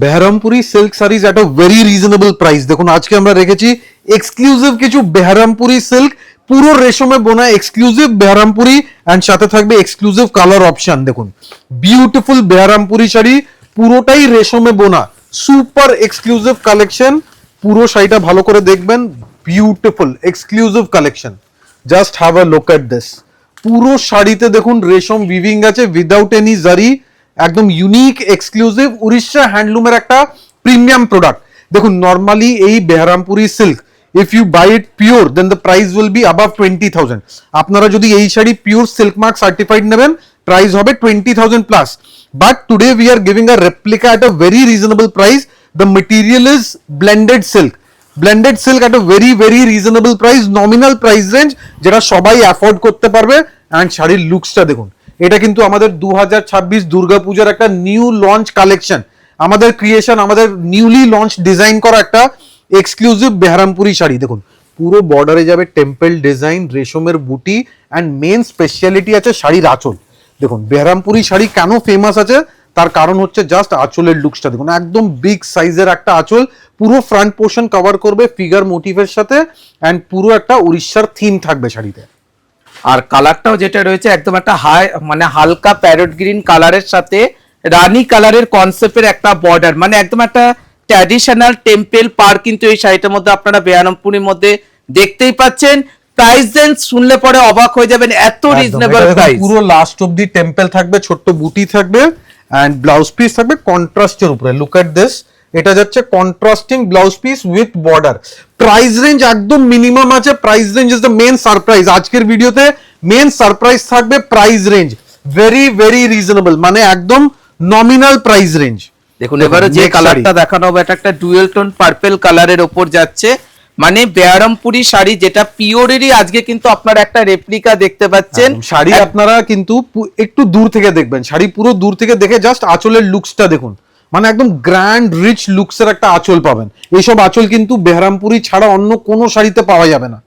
বেহরামপুরি silk saris at a very reasonable price. দেখুন আজকে আমরা রেখেছি এক্সক্লুসিভ কিছু বেহরামপুরি সিল্ক, পুরো রেশমে বোনা এক্সক্লুসিভ বেহরামপুরি, এন্ড সাথে থাকবে এক্সক্লুসিভ কালার অপশন। দেখুন বিউটিফুল বেহরামপুরি শাড়ি, পুরোটাই রেশমে বোনা, সুপার এক্সক্লুসিভ কালেকশন। পুরো শাড়িটা ভালো করে দেখবেন, beautiful exclusive collection. Just have a look at this. পুরো শাড়িতে দেখুন রেশম উইভিং আছে উইদাউট এনি জারি, একদম ইউনিক এক্সক্লুসিভ উড়িষ্যা হ্যান্ডলুমের একটা প্রিমিয়াম প্রোডাক্ট। দেখুন নর্মালি এই Berhampuri silk if you buy it pure then the price will be above 20,000। আপনারা যদি এই sari pure silk mark certified নেবেন প্রাইস হবে 20,000 plus. But today we are giving a replica at a very reasonable price. The material is blended silk, blended silk at a very very reasonable price, nominal price range যেটা সবাই afford করতে পারবে। And শাড়ির লুকসটা দেখুন, এটা কিন্তু আমাদের 2026 দুর্গাপূজার একটা নিউ লঞ্চ কালেকশন, আমাদের ক্রিয়েশন, আমাদের নিউলি লঞ্চ ডিজাইন করা একটা এক্সক্লুসিভ বেহরামপুরি শাড়ি। দেখুন পুরো বর্ডারে যাবে টেম্পল ডিজাইন, রেশমের বুটি, অ্যান্ড মেন স্পেশালিটি আছে শাড়ির আঁচল। দেখুন বেহরামপুরি শাড়ি কেন ফেমাস আছে তার কারণ হচ্ছে জাস্ট আঁচলের লুকসটা দেখুন, একদম বিগ সাইজের একটা আঁচল, পুরো ফ্রন্ট পোর্শন কভার করবে ফিগার মোটিভের সাথে, অ্যান্ড পুরো একটা উড়িষ্যার থিম থাকবে শাড়িতে। আর কালারটাও যেটা রয়েছে একদম একটা মানে হালকা প্যারট গ্রিন কালারের সাথে রানী কালারের কনসেপ্টের একটা বর্ডার, মানে একদম একটা ট্র্যাডিশনাল টেম্পল পার কিন্তু এই শাড়িটার মধ্যে আপনারা বেহরামপুরির মধ্যে দেখতেই পাচ্ছেন। প্রাইস রেঞ্জ শুনলে পরে অবাক হয়ে যাবেন, এত রিজনেবল প্রাইস। পুরো লাস্ট অবধি টেম্পল থাকবে, ছোট্ট বুটি থাকবে, এন্ড ব্লাউজ পিস থাকবে কন্ট্রাস্টের উপরে। লুক এট দিস, এটা যাচ্ছে contrasting blouse piece with border. Price range একদম মিনিমাম আছে, price range is the main surprise. আজকের ভিডিওতে মেন সারপ্রাইজ থাকবে price range very very reasonable, মানে একদম নমিনাল প্রাইস রেঞ্জ। দেখুন এবারে যে কালারটা দেখানো হবে এটা একটা ডুয়েল টোন পার্পল কালারের ওপর যাচ্ছে, মানে বেহরামপুরি শাড়ি যেটা পিওরেরই আজকে কিন্তু আপনারা একটা রেপ্লিকা দেখতে পাচ্ছেন। শাড়ি আপনারা কিন্তু একটু দূর থেকে দেখবেন, শাড়ি পুরো দূর থেকে দেখে জাস্ট আঁচলের লুকসটা দেখুন, মানে একদম গ্র্যান্ড রিচ লুকসের একটা আঁচল পাবেন। এইসব আঁচল কিন্তু বেহরামপুরি ছাড়া অন্য কোনো শাড়িতে পাওয়া যাবে না।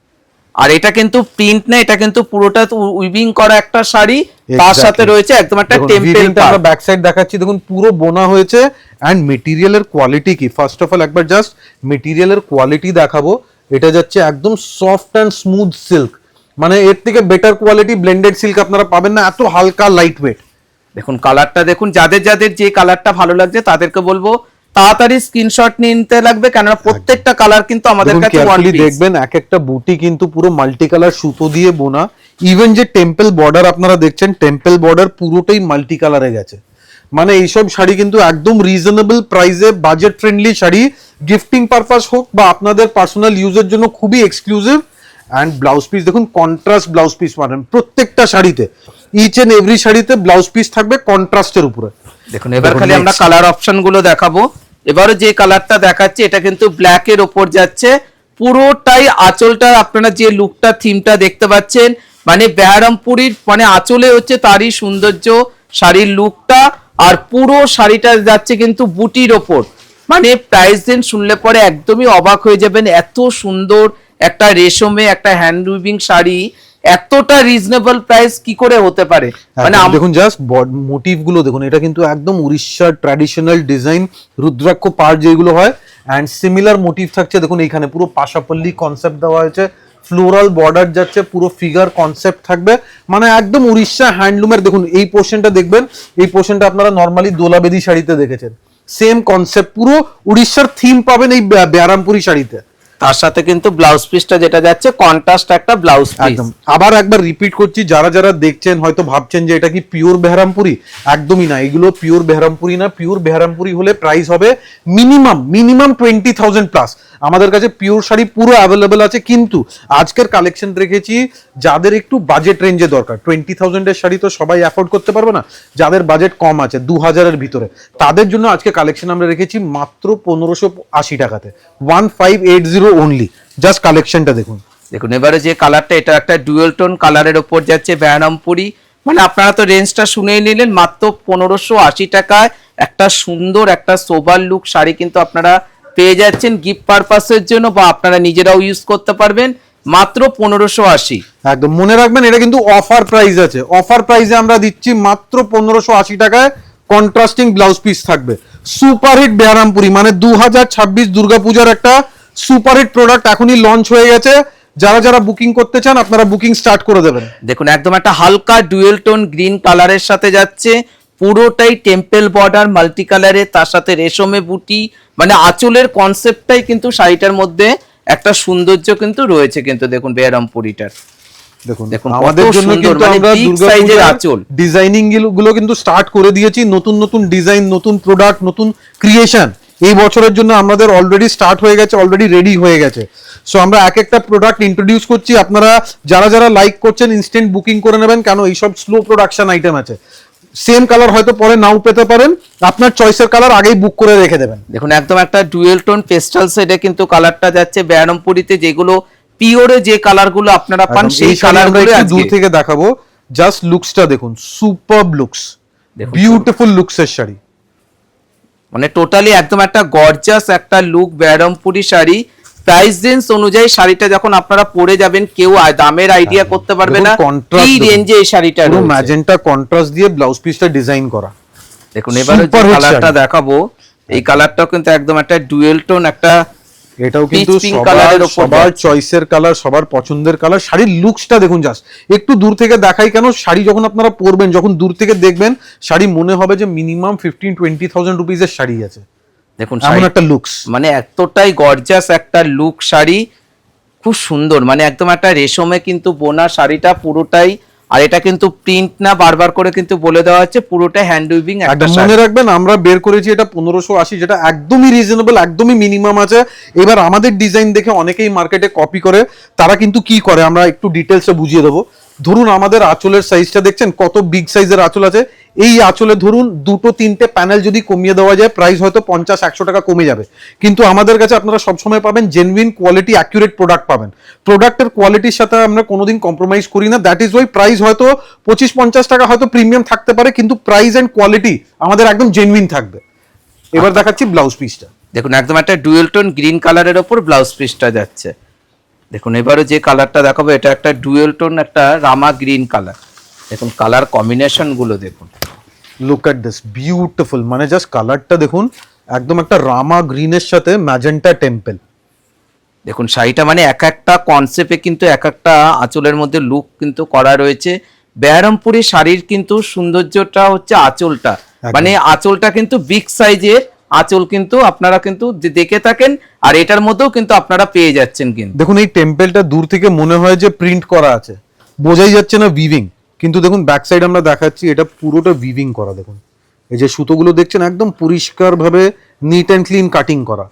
আর এটা কিন্তু প্রিন্ট না, এটা কিন্তু পুরোটা উইভিং করা একটা শাড়ি, তার সাথে রয়েছে একদম একটা টেম্পল। আমরা ব্যাক সাইড দেখাচ্ছি, দেখুন পুরো বোনা হয়েছে। এন্ড মেটেরিয়ালের কোয়ালিটি কি, ফার্স্ট অফ অল একবার জাস্ট মেটেরিয়ালের কোয়ালিটি দেখাবো। এটা যাচ্ছে একদম সফট অ্যান্ড স্মুথ সিল্ক, মানে এর থেকে বেটার কোয়ালিটি ব্লেন্ডেড সিল্ক আপনারা পাবেন না, এত হালকা লাইট ওয়েট। দেখুন কালারটা দেখুন, যাদের যাদের যে কালারটা ভালো লাগছে তাদেরকে বলবো তাড়াতাড়ি স্ক্রিনশট নিতে লাগবে, কেননা প্রত্যেকটা কালার কিন্তু আমাদের কাছে ওয়ান পিস। দেখবেন এক একটা বুটি কিন্তু পুরো মাল্টি কালার সুতো দিয়ে বোনা। ইভেন যে টেম্পল বর্ডার আপনারা দেখছেন, টেম্পল বর্ডার পুরোটাই মাল্টি কালারে গেছে। মানে এইসব শাড়ি কিন্তু একদম রিজনেবল প্রাইসে, budget friendly sari, gifting purpose হোক বা আপনাদের পার্সোনাল ইউজের জন্য খুবই এক্সক্লুসিভ। অ্যান্ড ব্লাউজ পিস দেখুন, কন্ট্রাস্ট ব্লাউজ পিস পাবেন প্রত্যেকটা শাড়িতে, ইচ এন্ড এভরি শাড়িতে ব্লাউজ পিস থাকবে কন্ট্রাস্টের উপরে। দেখুন এবার খালি আমরা কালার অপশন গুলো দেখাবো। এবারে যে কালারটা দেখাচ্ছি এটা কিন্তু ব্ল্যাক এর উপর যাচ্ছে, পুরোটাই আঁচলটা আপনারা যে লুকটা থিমটা দেখতে পাচ্ছেন, মানে বেহরামপুরির মানে আঁচলে হচ্ছে তারই সৌন্দর্য, শাড়ির লুকটা। আর পুরো শাড়িটা যাচ্ছে কিন্তু বুটির ওপর, মানে প্রাইস রেঞ্জ শুনলে পরে একদমই অবাক হয়ে যাবেন, এত সুন্দর একটা রেশমে একটা হ্যান্ড উইভিং শাড়ি এতটা রিজনেবল প্রাইস কি করে হতে পারে। মানে দেখুন জাস্ট মোটিভ গুলো দেখুন, এটা কিন্তু একদম উড়িষ্যার ট্র্যাডিশনাল ডিজাইন, রুদ্রাক্ষ পাড় যেগুলো হয়, এন্ড সিমিলার মোটিভ থাকছে। দেখুন এইখানে পুরো পাশাপল্লি কনসেপ্ট দেওয়া হয়েছে, ফ্লোরাল বর্ডার যাচ্ছে, পুরো ফিগার কনসেপ্ট থাকবে, মানে একদম উড়িষ্যা হ্যান্ডলুমের। দেখুন এই পোর্শনটা দেখবেন, এই পোর্শনটা আপনারা নর্মালি দোলাবেদি শাড়িতে দেখেছেন, সেম কনসেপ্ট, পুরো উড়িষ্যার থিম পাবেন এই বেহরামপুরি শাড়িতে। তার সাথে কিন্তু ব্লাউজ পিসটা যেটা যাচ্ছে কন্ট্রাস্ট একটা ব্লাউজ পিস। একদম আবার একবার রিপিট করছি, যারা যারা দেখছেন হয়তো ভাবছেন যে এটা কি পিওর বেহরামপুরি, একদমই না, এগুলো পিওর বেহরামপুরি না। পিওর বেহরামপুরি হলে প্রাইস হবে মিনিমাম 20,000 প্লাস। আমাদের কাছে পিওর শাড়ি পুরো অ্যাভেলেবেল আছে, কিন্তু আজকের কালেকশন রেখেছি যাদের একটু বাজেট রেঞ্জে দরকার। 20,000 এর শাড়ি তো সবাই অ্যাফোর্ড করতে পারবে না, যাদের বাজেট কম আছে 2,000 এর ভিতরে, তাদের জন্য আজকে কালেকশন আমরা রেখেছি মাত্র 1580 টাকাতে, 1580 অনলি। জাস্ট কালেকশনটা দেখুন। দেখুন এবারে যে কালারটা, এটা একটা ডুয়েল টোন কালারের ওপর যাচ্ছে বেহরামপুরি, মানে আপনারা তো রেঞ্জটা শুনেই নিলেন, মাত্র 1580 টাকায় একটা সুন্দর একটা সোবার লুক শাড়ি কিন্তু আপনারা পেয়ে যাচ্ছেন গিফট পারপাসের জন্য, বা আপনারা নিজেরাও ইউজ করতে পারবেন, মাত্র 1580। একদম মনে রাখবেন এটা কিন্তু অফার প্রাইস আছে, অফার প্রাইসে আমরা দিচ্ছি মাত্র 1580 টাকায়। কন্ট্রাস্টিং ব্লাউজ পিস থাকবে, সুপারহিট বেহারামপুরি, মানে 2026 দুর্গাপূজার একটা সুপারহিট প্রোডাক্ট এখনই লঞ্চ হয়ে গেছে। যারা যারা বুকিং করতে চান আপনারা বুকিং স্টার্ট করে দেবেন। দেখুন একদম একটা হালকা ডুয়েল টোন গ্রিন কালারের সাথে যাচ্ছে, পুরোটাই টেম্পল বর্ডার মাল্টি কালারের, তার সাথে রেশমে বুটি, মানে আঁচলের কনসেপ্টটাই কিন্তু শাড়িটার মধ্যে একটা সৌন্দর্য কিন্তু রয়েছে। কিন্তু দেখুন বেহারামপুরিটার দেখুন দেখুন আমাদের কত জন্য সুন্দর, কিন্তু মানে আমরা big size এর দুর্গাপূজার আঁচল। ডিজাইনিং গুলো কিন্তু স্টার্ট করে দিয়েছি। নতুন নতুন ডিজাইন, নতুন প্রোডাক্ট, নতুন ক্রিয়েশন এই বছরের জন্য আমাদের অলরেডি স্টার্ট হয়ে গেছে, অলরেডি রেডি হয়ে গেছে। সো আমরা এক একটা প্রোডাক্ট ইন্ট্রোডিউস করছি। আপনারা যারা যারা লাইক করছেন ইনস্ট্যান্ট বুকিং করে নেবেন, কেন এইসব স্লো প্রোডাকশন আইটেম আছে। সেম কালার হয়তো পরে নাও পেতে পারেন, আপনার চয়েসের কালার আগেই বুক করে রেখে দেবেন। দেখুন একদম একটা ডুয়েল টোন পেস্টাল শেডে কিন্তু কালারটা যাচ্ছে বেহারামপুরিতে, যেগুলো পিওরে যে কালারগুলো আপনারা পান সেই কালারগুলো দূর থেকে দেখাবো। জাস্ট লুকসটা দেখুন, সুপারব লুকস, বিউটিফুল লুকসের শাড়ি, মানে টোটালি একদম একটা গর্জাস একটা লুক বেহারামপুরি শাড়ি। প্রাইস রেঞ্জ অনুযায়ী শাড়িটা যখন আপনারা পরে যাবেন কেউ দামের আইডিয়া করতে পারবে না কি রেঞ্জে এই শাড়িটা রয়েছে। ম্যাজেন্টা কন্ট্রাস্ট দিয়ে ব্লাউজ পিসটা ডিজাইন করা। দেখুন এবারে যে কালারটা দেখাবো, এই কালারটাও কিন্তু একদম একটা ডুয়েল টোন, একটা এটাও কিন্তু সবার চয়েসের কালার, সবার পছন্দের কালার। শাড়ির লুকসটা দেখুন, জাস্ট একটু দূর থেকে দেখাই কেন, শাড়ি যখন আপনারা পরবেন, যখন দূর থেকে দেখবেন শাড়ি মনে হবে যে মিনিমাম 15-20,000 রুপিসের শাড়ি আছে। দেখুন এমন একটা লুকস, মানে এতটাই গর্জাস একটা লুক শাড়ি, খুব সুন্দর, মানে একদম একটা রেশমে কিন্তু বোনা শাড়িটা পুরোটাই। আর এটা কিন্তু প্রিন্ট না, বারবার করে কিন্তু বলে দেওয়া হচ্ছে পুরোটা হ্যান্ড উইভিং একটা শাড়ি। মনে রাখবেন আমরা বের করেছি এটা 1580, যেটা একদমই রিজনেবল, একদমই মিনিমাম আছে। এবার আমাদের ডিজাইন দেখে অনেকেই মার্কেটে কপি করে, তারা কিন্তু কি করে আমরা একটু ডিটেলসে বুঝিয়ে দেবো। ধরুন আমাদের আঁচলের সাইজটা দেখছেন কত বিগ সাইজের আঁচল আছে। এই আঁচলে ধরুন 2-3টে প্যানেল যদি কমিয়ে দেওয়া যায়, প্রাইস হয়তো 50-100 টাকা কমে যাবে। কিন্তু আমাদের কাছে আপনারা সবসময় পাবেন জেনুইন কোয়ালিটি, অ্যাকুরেট প্রোডাক্ট পাবেন। প্রোডাক্টের কোয়ালিটির সাথে আমরা কোনোদিন কম্প্রোমাইজ করি না। দ্যাট ইজ ওয়াই প্রাইস হয়তো 25-50 টাকা হয়তো প্রিমিয়াম থাকতে পারে, কিন্তু প্রাইস এন্ড কোয়ালিটি আমাদের একদম জেনুইন থাকবে। এবার দেখাচ্ছি ব্লাউজ পিসটা। দেখুন একদম একটা ডুয়েল টোন গ্রিন কালারের ওপর ব্লাউজ পিসটা যাচ্ছে। দেখুন এবারে যে কালারটা দেখাবো, এটা একটা ডুয়েল টোন, একটা রামা গ্রিন কালার। দেখুন কালার কম্বিনেশন গুলো দেখুন, লুক এট দিস বিউটিফুল, মানে জাস্ট কালারটা দেখুন, একদম একটা রামা গ্রিনের সাথে ম্যাজেন্টা টেম্পল। দেখুন শাড়িটা মানে এক একটা কনসেপ্টে কিন্তু এক একটা আঁচলের মধ্যে লুক কিন্তু করা রয়েছে। বেহারামপুরি শাড়ির কিন্তু সৌন্দর্যটা হচ্ছে আঁচলটা, মানে আঁচলটা কিন্তু বিগ সাইজের আঁচল কিন্তু আপনারা কিন্তু দেখে থাকেন, আর এটার মধ্যেও কিন্তু আপনারা পেয়ে যাচ্ছেন। কিন্তু দেখুন এই টেম্পলটা দূর থেকে মনে হয় যে প্রিন্ট করা আছে, বোঝাই যাচ্ছে না উইভিং, কিন্তু দেখুন ব্যাক সাইড আমরা দেখাচ্ছি এটা পুরোটা উইভিং করা। দেখুন এই যে সুতোগুলো দেখছেন একদম পরিষ্কার ভাবে নিট অ্যান্ড ক্লিন কাটিং করা।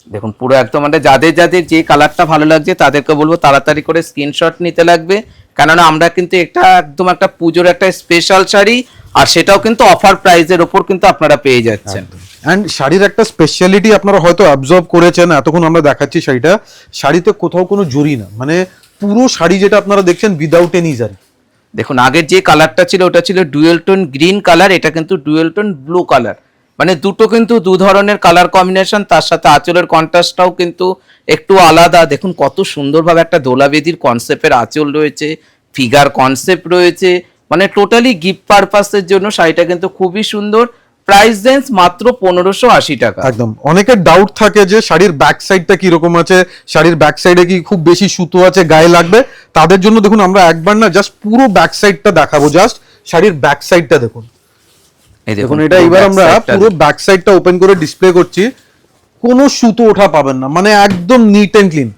দেখুন পুরো একদম, মানে যাদের যাদের যে কালারটা ভালো লাগছে তাদেরকে বলবো তাড়াতাড়ি করে স্ক্রিনশট নিতে লাগবে, কেননা আমরা কিন্তু এটা একদম একটা পুজোর একটা স্পেশাল শাড়ি, আর সেটাও কিন্তু অফার প্রাইসের ওপর কিন্তু আপনারা পেয়ে যাচ্ছেন। অ্যান্ড শাড়ির একটা স্পেশালিটি আপনারা হয়তো অবজার্ভ করেছেন, এতক্ষণ আমরা দেখাচ্ছি শাড়িটা, শাড়িতে কোথাও কোনো জরি না, মানে পুরো শাড়ি যেটা আপনারা দেখছেন উইদাউট এনি জারি। দেখুন আগের যে কালারটা ছিল ওটা ছিল ডুয়েল টোন গ্রিন কালার, এটা কিন্তু ডুয়েল টোন ব্লু কালার, মানে দুটো কিন্তু দু ধরনের কালার কম্বিনেশন। তার সাথে আঁচলের কন্ট্রাস্টটাও কিন্তু একটু আলাদা। দেখুন কত সুন্দরভাবে একটা দোলাবেদির কনসেপ্টের আঁচল রয়েছে, ফিগার কনসেপ্ট রয়েছে, মানে টোটালি গিফট পারপাসের জন্য শাড়িটা কিন্তু খুবই সুন্দর। প্রাইস রেঞ্জ মাত্র 1580 টাকা। একদম, অনেকের ডাউট থাকে যে শাড়ির ব্যাক সাইডটা কি রকম আছে, শাড়ির ব্যাক সাইডে কি খুব বেশি সুতো আছে, গায়ে লাগবে, তাদের জন্য দেখুন আমরা একবার না জাস্ট পুরো ব্যাক সাইডটা দেখাবো। জাস্ট শাড়ির ব্যাক সাইডটা দেখুন, দেখুন এটা এবার আমরা পুরো ব্যাক সাইডটা ওপেন করে ডিসপ্লে করছি। কোনো সুতো ওঠা পাবেন না, মানে একদম নিট এন্ড ক্লিন।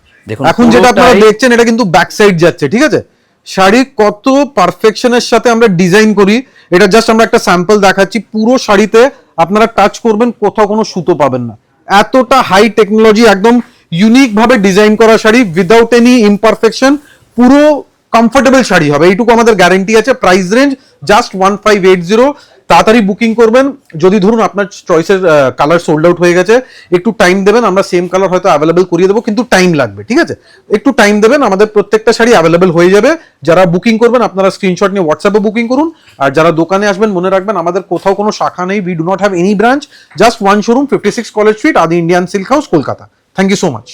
এখন যেটা আপনারা দেখছেন এটা কিন্তু ব্যাক সাইড যাচ্ছে, ঠিক আছে। শাড়ি কত পারফেকশনের সাথে আমরা ডিজাইন করি, এটা জাস্ট আমরা একটা স্যাম্পল দেখাচ্ছি। পুরো শাড়িতে আপনারা টাচ করবেন, কোথাও কোনো সুতো পাবেন না, এতটা হাই টেকনোলজি, একদম ইউনিক ভাবে ডিজাইন করা শাড়ি উইদাউট এনি ইমপারফেকশন। পুরো কমফোর্টেবল শাড়ি হবে, এইটুকু আমাদের গ্যারান্টি আছে। Price range just 1580। তাড়াতাড়ি বুকিং করবেন। যদি ধরুন আপনার চয়েসের কালার সোল্ড আউট হয়ে গেছে, একটু টাইম দেবেন, আমরা সেম কালার হয়তো অ্যাভেলেবেল করিয়ে দেবো, কিন্তু টাইম লাগবে, ঠিক আছে। একটু টাইম দেবেন, আমাদের প্রত্যেকটা শাড়ি অ্যাভেলেবেল হয়ে যাবে। যারা বুকিং করবেন আপনারা স্ক্রিনশট নিয়ে হোয়াটসঅ্যাপে বুকিং করুন। আর যারা দোকানে আসবেন মনে রাখবেন আমাদের কোথাও কোনো শাখা নেই, we do not have any branch, just one showroom, 56 college street, Adi Indian silk house, Kolkata. Thank you so much.